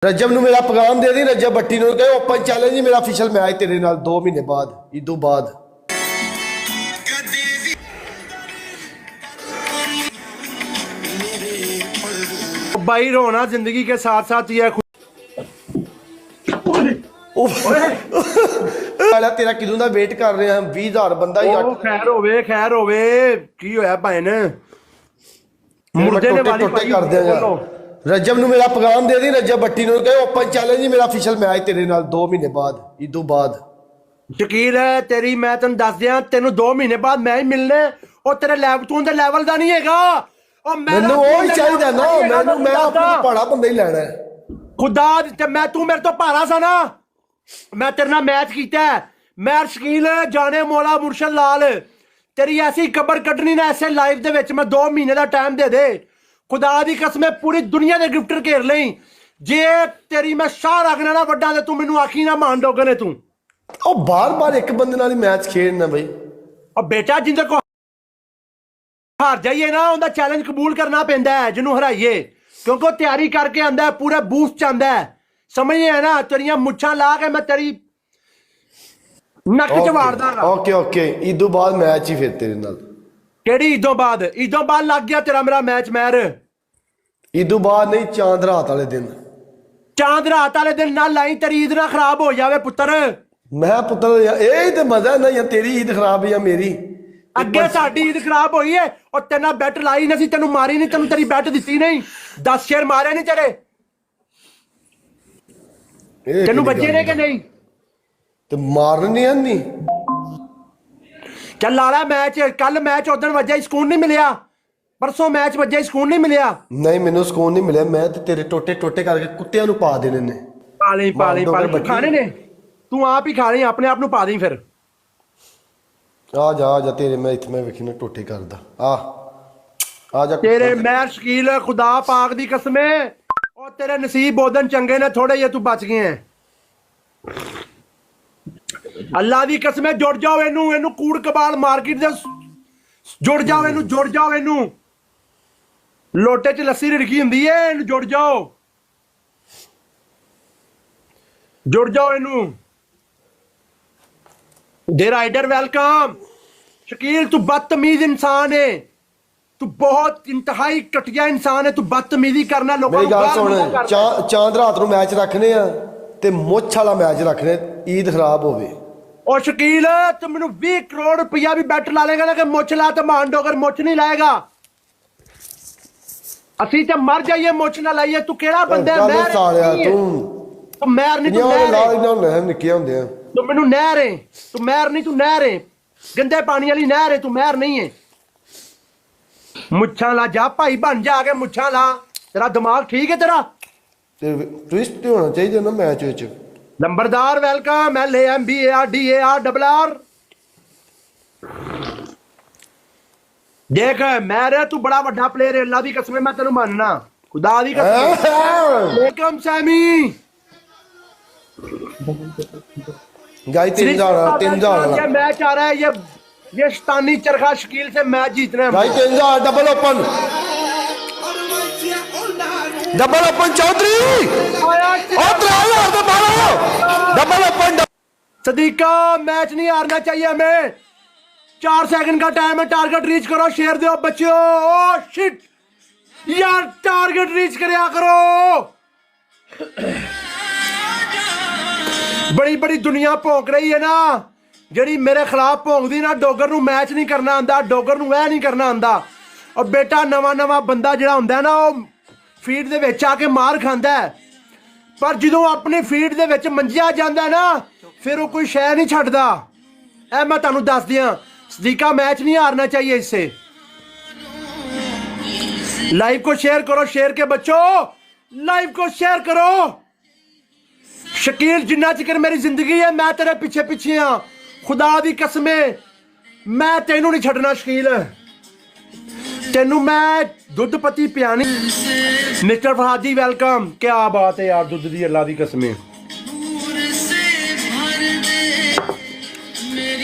रजब ਨੂੰ ਮੇਰਾ ਪੈਗਾਮ ਦੇ ਦੀ रजब भट्टी ਨੂੰ ਕਹੇ ਓਪਨ ਚੈਲੰਜ ਹੀ ਮੇਰਾ ਅਫੀਸ਼ੀਅਲ ਮੈਚ ਤੇਰੇ ਨਾਲ 2 ਮਹੀਨੇ ਬਾਅਦ ਇਦੋਂ ਬਾਅਦ भाई रोना जिंदगी के साथ साथ ही है। तेरा किदों ਦਾ ਵੇਟ ਕਰ ਰਹੇ ਹਾਂ 20000 ਬੰਦਾ ਹੀ खैर होवे की होया भाई ने मुर्दे ने वाली टोटे कर दिया रजब ਨੂੰ ਮੇਰਾ ਪੈਗਾਮ ਦੇ ਦੀ रजब भट्टी ਨੂੰ ਕਹੇ ਓਪਨ ਚੈਲੰਜ ਹੀ ਮੇਰਾ ਅਫੀਸ਼ੀਅਲ ਮੈਚ ਤੇਰੇ ਨਾਲ 2 ਮਹੀਨੇ ਬਾਅਦ ਇਦੋਂ ਬਾਅਦ ਸ਼ਕੀਲ ਹੈ ਤੇਰੀ ਮੈਂ ਤੈਨੂੰ ਦੱਸ ਦਿਆਂ ਤੈਨੂੰ 2 ਮਹੀਨੇ ਬਾਅਦ ਮੈਂ ਹੀ ਮਿਲਣਾ ਉਹ ਤੇਰੇ ਲੈਵਲ ਦੇ ਲੈਵਲ ਦਾ ਨਹੀਂ ਹੈਗਾ ਉਹ ਮੈਨੂੰ ਉਹ ਹੀ ਚਾਹੀਦਾ ਨਾ ਮੈਂ ਆਪਣਾ ਭਾੜਾ ਬੰਦਾ ਹੀ ਲੈਣਾ ਖੁਦਾ ਤੇ ਮੈਂ ਤੂੰ ਮੇਰੇ ਤੋਂ ਭਾਰਾ ਸਾ ਨਾ ਮੈਂ ਤੇਰੇ ਨਾਲ ਮੈਚ ਕੀਤਾ ਮੈਂ ਸ਼ਕੀਲ ਜਾਣੇ ਮੌਲਾ ਮੁਰਸ਼ਦ ਲਾਲ तेरी ऐसी कबर कटनी ना ऐसे लाइव दे विच मैं 2 महीने का टाइम दे खुदा दी कसम पूरी दुनिया के गिफ्टर घेर लई जे तेरी मैं शाह रखना ना वड्डा ते तू मैनू आखी ना मान डोगे ने तू ओ बार-बार एक बंदे नाल ही मैच खेलना भाई और बेटा जिंदे को हार जाइए ना उनका चैलेंज कबूल करना पैंदा है जिन्हों हराइए क्योंकि तैयारी करके आंदा है पूरा बूस्ट च आंदा है समझे है ना तेरिया मुच्छां ला के मैं तेरी नक च वाड़ दांगा ओके इदों बाद मैच ही फिर तेरे नाल केड़ी इदों बाद लग गया तेरा मेरा मैच मैर इदों बाद नहीं चांद रात वाले दिन ना लाई तेरी ईद ना खराब हो जावे पुत्र मैं पुत्र यही ते मजा है ना या तेरी ईद खराब या मेरी अगे साडी ईद खराब हुई है और तेना बैट लाई नहीं तेनू मारी नहीं तेनू तेरी बैट दिती नहीं 10 शेर मारे नहीं तेरे तेनू बच्चे ने कि नहीं ते मारन नहीं आंदी चल लाला मैच कल मैच उदन वजह सुकून नहीं मिलया परसों मैच वजह सुकून नहीं मिलया नहीं मैनू सुकून नहीं मिले मैं ते तेरे टोटे करके कुत्तियां नू पा देने ने पाली खाने ने तू आप ही खाने अपने आप नू पा दी फिर आ जा तेरे मैं इत्थे मैं वेखी ना टोटे करदा आ जा तेरे मैच शकील खुदा पाक दी कसम और तेरे नसीब बोदन चंगे ने थोड़े ये तू बच गए हैं अल्लाह दी कसम जुड़ जाओ इनू कूड़ कबाल मार्केट दे जुड़ जाओ इनू लोटे च लस्सी रिड़की हुंदी है इनू जुड़ जाओ इनू दे राइडर वेलकम शकील तू बदतमीज इंसान है तू बहुत इंतहाई घटिया इंसान है तू बदतमीजी करना लोगों मेरी गल सुन चांद रात नू मैच रखने आ ते मुछ वाला मैच रखने ईद खराब होवे और शकील तू मैनू 20 करोड़ रुपया भी बैट ला लेगा ना कि मुछ ला तो मान डोगर मुछ नहीं लाएगा असी ते मर जाइए मुछ ना लाइए तू केड़ा बंदा है मैं तू मैर नहीं तू मैनू नहर है तू मैर नहीं तू नहर है गंदे पानी वाली नहर है तू मैर नहीं है मुच्छा ला जा भाई बन जा के मुच्छा ला तेरा दिमाग ठीक है तेरा ट्विस्ट होना चाहिए ना match which Nambardar welcome LAMBARDAR देख मैं तू बड़ा बड़ा प्लेयर है अल्लाह दी कसम मैं तेनू मानना खुदा दी कसम वेलकम सैमी गाइस 3000 मैच आ रहा है ये शैतानी चरखा शकील से मैच जीतना है guys 3000 double open Chaudhary double open Sadiqa match नहीं हारना चाहिए हमें 4 सेकंड का टाइम है टारगेट रीच करो शेयर दो बच्चों ओ शिट यार टारगेट रीच करया करो बड़ी बड़ी दुनिया भौंक रही है ना ਜਿਹੜੀ मेरे खिलाफ भौंकदी ना डोगर नू मैच नहीं करना आंदा डोगर नू वह नहीं करना आंदा और बेटा नवा बंदा जिहड़ा हुंदा ना ਉਹ फीड दे विच आके मार खांदा है पर ਜਦੋਂ अपनी फीड दे विच मंजिया जांदा ना फिर वो कोई शय नहीं छड्डदा ऐ मैं तुहानू दस दियां सदीका मैच नहीं हारना चाहिए इससे लाइव को शेयर करो शेयर के बच्चों लाइव को शेयर करो शकील जिन्ना चिकर मेरी जिंदगी है मैं तेरे पीछे हाँ खुदा दी कसम मैं तेनू नहीं छड्डना शकील तेनू मैं दुध पत्ती पियानी मिस्टर फहादी वेलकम क्या बात है यार दुध दी अल्लाह दी कसम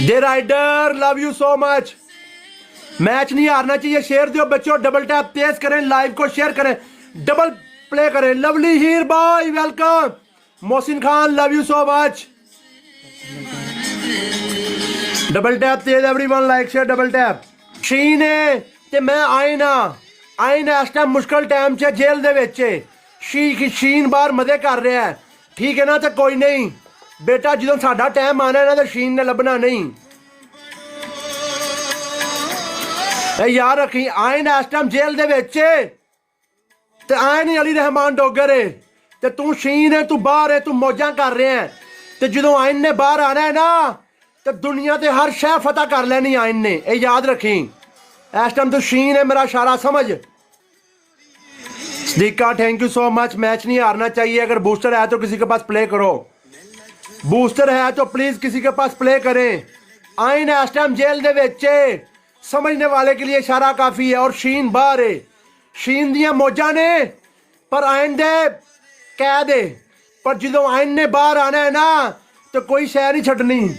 दे rider love you so much match नहीं हारना चाहिए शेयर दो बच्चों डबल टैप तेज करें लाइव को शेयर करें डबल प्ले करे। Lovely Heer boy welcome. Mohsin Khan love you so much. Double tap तेज everyone, like share double tap. शीन है ते मैं आईना इस टाइम मुश्किल टाइम च जेल दे विच शीन बाहर मजे कर रहा है, ठीक है ना। तो कोई नहीं बेटा, जो साडा टाइम आना है ना तो शीन ने लभना नहीं। यार रखी आयन इस टाइम जेल दे विच ते आयन अली रहमान डोगर है ते तू शीन है, तू बाहर है, तू मौजा कर रहे हैं। ते जो आयन ने बाहर आना है ना तो दुनिया ते हर शह फतह कर लेनी आयन ने, ये याद रखी। इस टाइम तू शीन है, मेरा इशारा समझ। Sadiqa thank you so much. Match नहीं हारना चाहिए, अगर बूस्टर है तो किसी के पास प्ले करो, बूस्टर है तो प्लीज किसी के पास प्ले करें। आयन इस टाइम जेल दे विच, समझने वाले के लिए इशारा काफी है। और शीन बाहर है, शीन दियां मौजा ने पर आयन दे कैद है। पर जो आयन ने बाहर आना है ना तो कोई शह नहीं छड्डनी,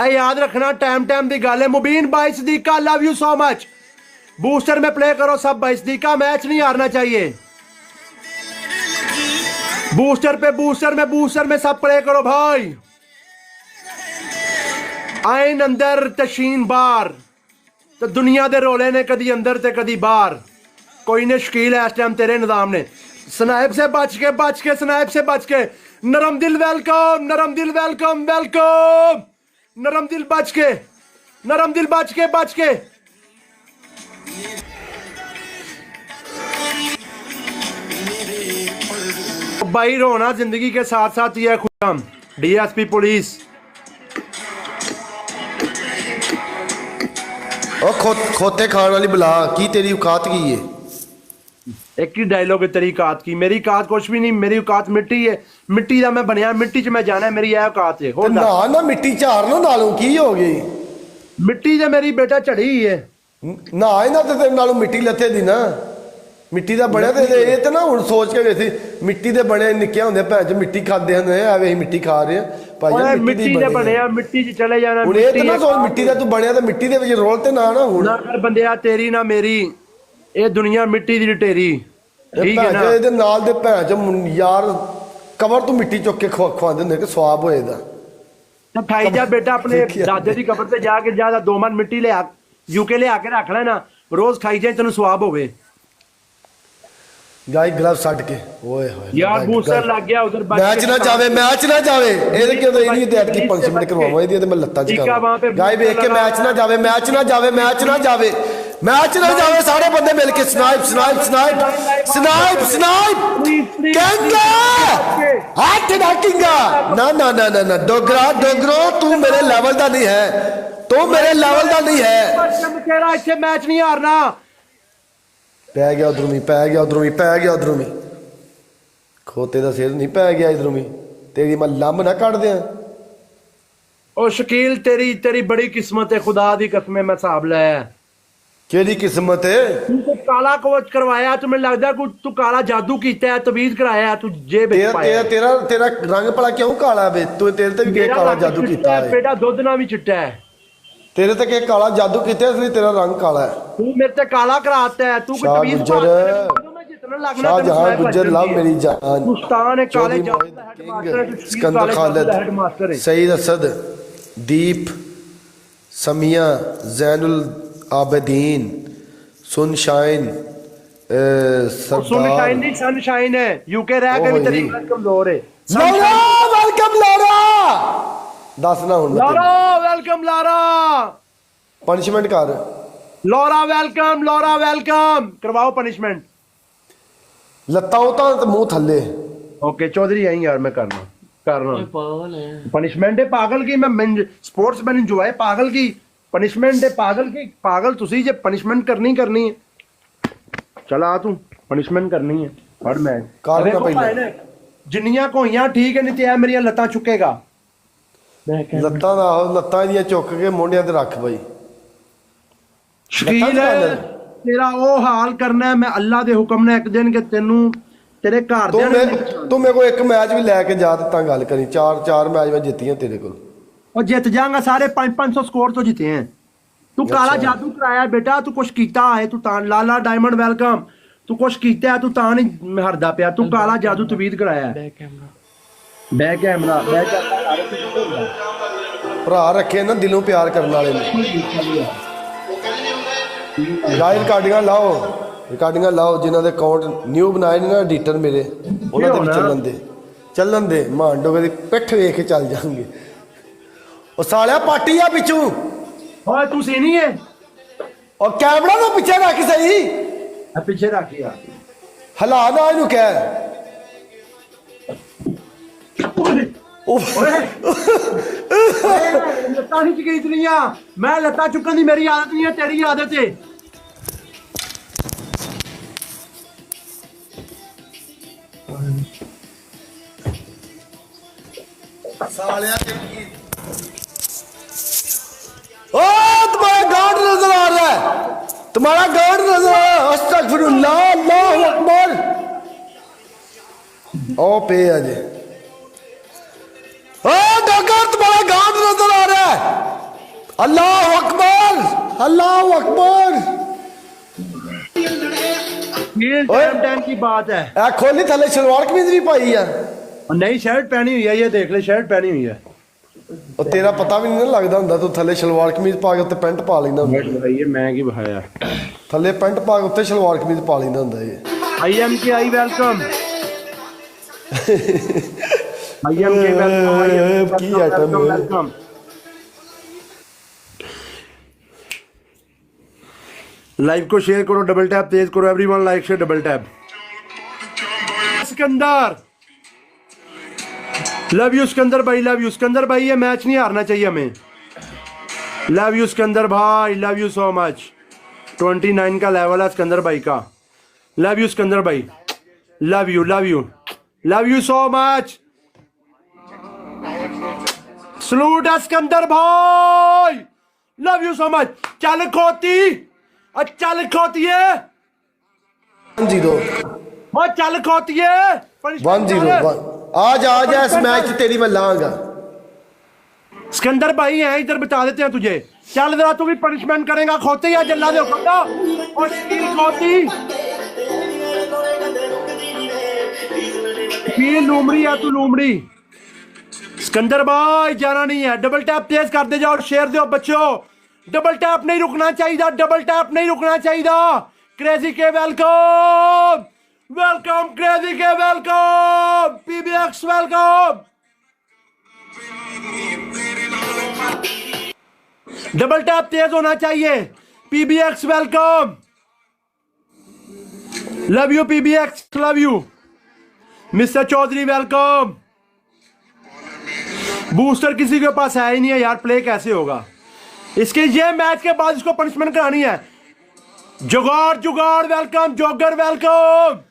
याद रखना। टाइम टाइम की गल है। मुबीन भाई Sadiqa love you so much. Booster में प्ले करो सब भाई। सदीका मैच नहीं हारना चाहिए, बूस्टर पे बूस्टर में सब प्ले करो भाई। आयन अंदर ते शीन बाहर, तो दुनिया दे रोले ने कदी अंदर ते कदी बाहर। कोई ने शकील है इस टाइम तेरे निजाम ने। स्नाइप से बच के स्नाइप से बच के। नरम दिल वेलकम, नरम दिल वेलकम वेलकम। नरम दिल बच के भाई रोना जिंदगी के साथ साथ ही है खुशम। डीएसपी पुलिस खोते खान वाली बुला की तेरी औकात की है? एक ही डायलॉग है तेरी औकात की। मेरी औकात कुछ भी नहीं, मेरी औकात मिट्टी है। मिट्टी का मैं बनया, मिट्टी च मैं जाना है, मेरी यह औकात है। ना मिट्टी झार ना नालों की हो गई? मिट्टी तो मेरी बेटा चढ़ी ही है ना तो तेरे नालों मिट्टी लथे दी ना, मिट्टी का बनया। ये तो ना हुण सोच के गए मिट्टी के बने निक्के होंदे भैन च मिट्टी खाते हैं, एवं मिट्टी खा रहे हैं भाई। मिट्टी दे बनया, मिट्टी च चले जाना। हुण ये तो ना सोच मिट्टी का तू बनया तो मिट्टी दे विच रोल ते ना हुण ना कर बंदिया, तेरी ना मेरी, ये दुनिया मिट्टी दी ढेरी, ठीक है ना। ਇਹਦੇ ਨਾਲ ਦੇ ਭੈਣ ਚ ਯਾਰ ਕਬਰ ਤੋਂ ਮਿੱਟੀ ਚੁੱਕ ਕੇ ਖਵਾਉਂਦੇ ਹੁੰਦੇ ਕਿ ਸਵਾਬ ਹੋਏਗਾ। तो खाई जा बेटा, अपने दादे की कबर से जाके जा 2 मन मिट्टी ले यूके ले आके रख लेना, रोज खाई जाए तेन स्वाब होवे। गाय ग्लव छੱਡ के ओए होए यार बूस्टर लग गया उधर। मैच ना जावे ਇਹਦੇ ਕਿਉਂ ਤਾਂ ਇਹਦੀ ਤੇ ਅਟਕੀ ਪੰਚਮਿੰਟ ਕਰਵਾਵਾਂ ਇਹਦੀ ਤੇ ਮੈਂ ਲੱਤਾਂ ਚ ਕਰਾਂ। गाय ਵੇਖ ਕੇ मैच ना जावे सारे बंदे मिल के स्नाइप हाथ डाकिंगा। ना डोगरो तू मेरे लेवल का नहीं है, तेरा इसे मैच नहीं हारना। पै गया उधरों भी खोते का सिर नहीं पै गया इधरों भी। तेरी मैं लंब ना कट दिया। ओ शकील तेरी बड़ी किस्मत है, खुदा दी कसम मैं हिसाब लाया। केड़ी किस्मत है? तू काला कोच करवाया, तुम्हें लगता कुछ तू काला जादू कीता है, तवीज कराया तू जेब विच पाया। तेरा रंग भला क्यों काला वे? तू तेरे ते भी काला जादू कीता है बेटा, दुध ना भी चिट्टा है। तेरे ते के काला जादू कीता इसलिए तेरा रंग काला है। तू मेरे ते काला कराता है, तू तवीज शाहजहां गुज्जर लव मेरी जान, सुल्तान है काले जादू दा हेडमास्टर है, सिकंदर खालिद, सईद असद, दीप, समिया, जैनुल आबदीन, सनशाइन, सनशाइन नहीं सनशाइन है, यूके रह के भी तेरी कमजोर है। लौरा वेलकम लौरा दस ना हुन लौरा वेलकम लौरा पनिशमेंट कर। लौरा वेलकम करवाओ पनिशमेंट। लत्ता उतां ते मुंह थल्ले। ओके चौधरी आई यार, मैं करना पागल है। पनिशमेंट है पागल की, मैं स्पोर्ट्समैन एंजॉय पागल की पनिशमेंट है पागल की। पागल तुसी जे पनिशमेंट करनी है। चल आ तू पनिशमेंट करनी है हर मैच कर ना पहले। जिन्नियां कोइयां ठीक है, नहीं ते मेरी लत्तां चुकेगा। लत्तां दियां चुक के मोंडियां ते रख भाई। शकील है तेरा वो हाल करना है, मैं अल्लाह दे हुक्म ने एक दिन के तेनू तेरे घर दे तू मेरे को एक मैच भी लेके जा ता गल करी। चार मैच मैं जीती तेरे को और जीत जाऊंगा सारे 500 स्कोर तो जीते हैं। तू काला जादू कराया बेटा, तू कुछ कीता है। तू लाला डायमंड वेलकम, ਤੂੰ ਕੁਛ ਕੀਤਾ ਤੂੰ ਤਾਂ ਨਹੀਂ ਹਰਦਾ ਪਿਆ ਤੂੰ ਕਾਲਾ ਜਾਦੂ ਤਵੀਤ ਕਰਾਇਆ ਬੈਕ ਕੈਮਰਾ ਭਰਾ ਰੱਖੇ ਨਾ ਦਿਲੋਂ ਪਿਆਰ ਕਰਨ ਵਾਲੇ ਨੇ ਗਾਇਰ ਰਿਕਾਰਡਿੰਗਾਂ ਲਾਓ ਜਿਨ੍ਹਾਂ ਦੇ ਅਕਾਊਂਟ ਨਿਊ ਬਣਾਏ ਨੇ ਨਾ ਐਡੀਟਰ ਮੇਰੇ ਉਹਨਾਂ ਦੇ ਵੀ ਚੱਲਣ ਦੇ ਮਾਂ ਡੋਗੇ ਦੀ ਪਿੱਠ ਵੇਖ ਕੇ ਚੱਲ ਜਾਣਗੇ ਉਹ ਸਾਲਿਆ ਪਾਟੀ ਆ ਪਿੱਛੂ ਓਏ ਤੂੰ ਸੀਨੀ ਹੈ ਔਰ ਕੈਮਰਾ ਤਾਂ ਪਿੱਛੇ ਰੱਖ ਸਹੀ ਆ ਪਿੱਛੇ ਰੱਖ ਯਾਰ ਹਲਾ ਨਾ ਇਹਨੂੰ ਕਹਿ ਲੱਤਾਂ ਨਹੀਂ ਚਕੀਤ ਨਹੀਂ ਆ ਮੈਂ ਲੱਤਾਂ ਚੁੱਕਣ ਦੀ ਮੇਰੀ ਆਦਤ ਨਹੀਂ ਹੈ ਤੇਰੀ ਆਦਤ ਹੈ सालिया ओ तुम्हारा गार्ड नजर आ रहा है तुम्हारा गार्ड नजर आ रहा है अस्तगफिरुल्लाह अल्लाहु अकबर ओ पे अजे ओ डॉक्टर तुम्हारा गार्ड नजर आ रहा है अल्लाहु अकबर ये टाइम की बात है ए खोली थले सलवार कमीज भी पाई यार नहीं शर्ट पहनी हुई है ये देख ले शर्ट पहनी हुई है और तेरा पता भी नहीं लगता हुंदा तू थले सलवार कमीज पा के उत्ते पैंट पा लेंदा हुंदा ये मैं की बहाया थले पैंट पा के उत्ते सलवार कमीज पा लेंदा हुंदा ये आई एम के आई वेलकम आई एम के वेलकम की आइटम वेलकम लाइव को शेयर करो डबल टैप तेज करो everyone like share double tap Sikandar love you Sikandar भाई ये मैच नहीं हारना चाहिए हमें लव यू सिकंदर भाई लव यू सो मच 29 का लेवल है सिकंदर भाई का लव यू सिकंदर भाई love you so much salute है सिकंदर भाई लव यू सो मच चल खोती चल खोतिए 1-0 आज इस मैच तेरी मैं लाऊंगा सिकंदर भाई हैं इधर बता देते हैं तुझे चल जरा तू भी पनिशमेंट करेगा खोते या जल्ला दे खोता और स्टील खोती की लूमड़ी है तू लूमड़ी सिकंदर भाई जाना नहीं है डबल टैप तेज कर दे जाओ शेयर दो बच्चों डबल टैप नहीं रुकना चाहिए क्रेजी के वेलकम क्रेजी के welcome PBX welcome double tap तेज होना चाहिए PBX welcome love you PBX love you mister Chaudhary welcome booster किसी के पास है ही नहीं है यार प्ले कैसे होगा इसके ये मैच के बाद इसको पनिशमेंट करानी है जुगाड़ वेलकम जोगर वेलकम